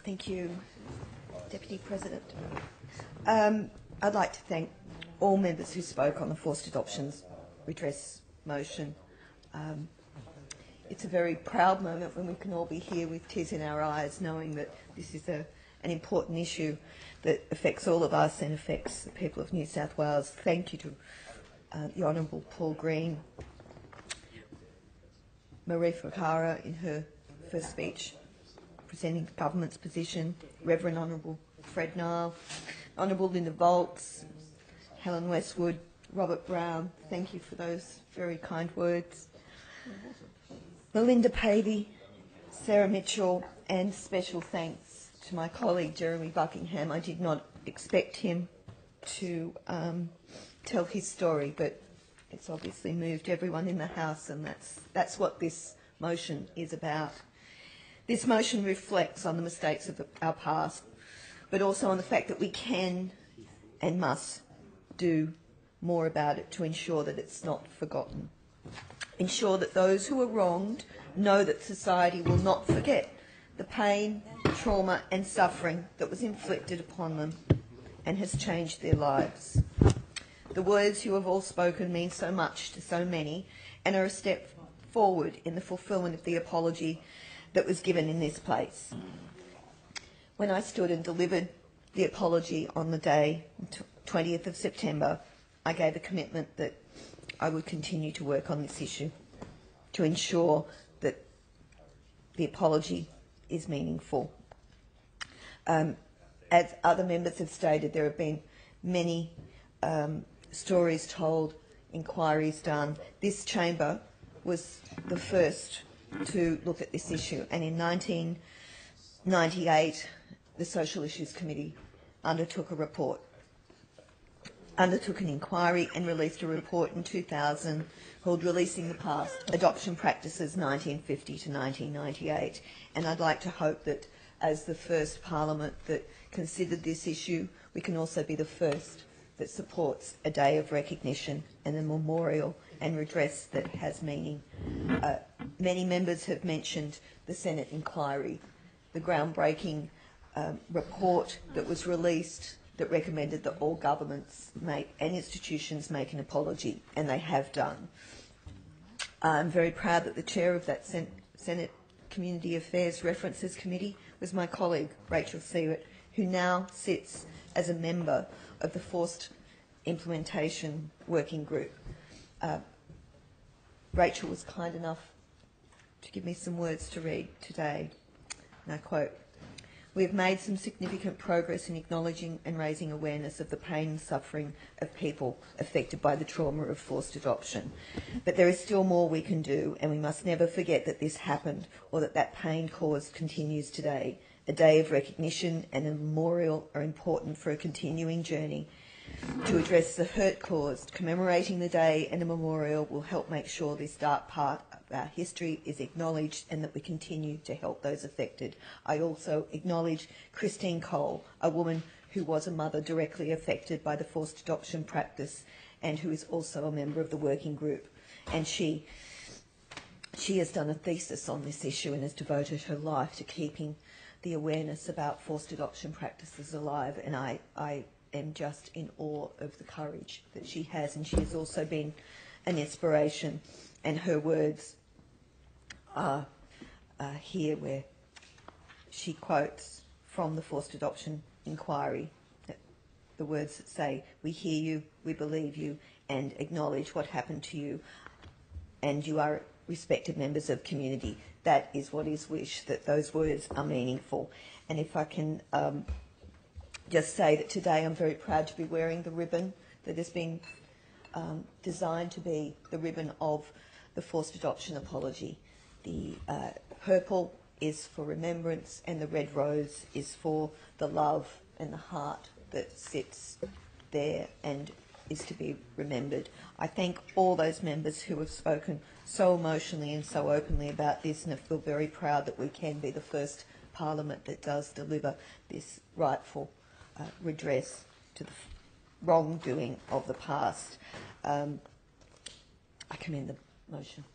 Thank you, Deputy President. I'd like to thank all members who spoke on the forced adoptions redress motion. It's a very proud moment when we can all be here with tears in our eyes, knowing that this is an important issue that affects all of us and affects the people of New South Wales. Thank you to the Honourable Paul Green, Marie Fakara in her first speech presenting the government's position, Reverend Honourable Fred Nile, Honourable Linda Volz, Helen Westwood, Robert Brown. Thank you for those very kind words. Melinda Pavey, Sarah Mitchell, and special thanks to my colleague Jeremy Buckingham. I did not expect him to tell his story, but it's obviously moved everyone in the House, and that's what this motion is about. This motion reflects on the mistakes of our past, but also on the fact that we can and must do more about it to ensure that it's not forgotten. Ensure that those who are wronged know that society will not forget the pain, trauma and suffering that was inflicted upon them and has changed their lives. The words you have all spoken mean so much to so many and are a step forward in the fulfilment of the apology that was given in this place. When I stood and delivered the apology on the day, 20th of September, I gave a commitment that I would continue to work on this issue to ensure that the apology is meaningful. As other members have stated, there have been many stories told, inquiries done. This chamber was the first to look at this issue, and in 1998 the Social Issues Committee undertook an inquiry and released a report in 2000 called Releasing the Past, Adoption Practices 1950 to 1998. And I'd like to hope that as the first Parliament that considered this issue, we can also be the first that supports a day of recognition and a memorial and redress that has meaning. Many members have mentioned the Senate inquiry, the groundbreaking report that was released that recommended that all governments and institutions make an apology, and they have done. I'm very proud that the chair of that Senate Community Affairs References Committee was my colleague, Rachel Seward, who now sits as a member of the Forced Implementation Working Group. Rachel was kind enough to give me some words to read today, and I quote, "We have made some significant progress in acknowledging and raising awareness of the pain and suffering of people affected by the trauma of forced adoption. But there is still more we can do, and we must never forget that this happened or that pain caused continues today. A day of recognition and a memorial are important for a continuing journey to address the hurt caused. Commemorating the day and a memorial will help make sure this dark part of our history is acknowledged and that we continue to help those affected. I also acknowledge Christine Cole, a woman who was a mother directly affected by the forced adoption practice and who is also a member of the working group. And she has done a thesis on this issue and has devoted her life to keeping the awareness about forced adoption practices alive, and I am just in awe of the courage that she has, and she has also been an inspiration, and her words are here where she quotes from the forced adoption inquiry, the words that say, "We hear you, we believe you, and acknowledge what happened to you, and you are respected members of community." That is what is wished, that those words are meaningful. And if I can just say that today I'm very proud to be wearing the ribbon that has been designed to be the ribbon of the forced adoption apology. The purple is for remembrance and the red rose is for the love and the heart that sits there and is to be remembered. I thank all those members who have spoken so emotionally and so openly about this, and I feel very proud that we can be the first Parliament that does deliver this rightful redress to the wrongdoing of the past. I commend the motion.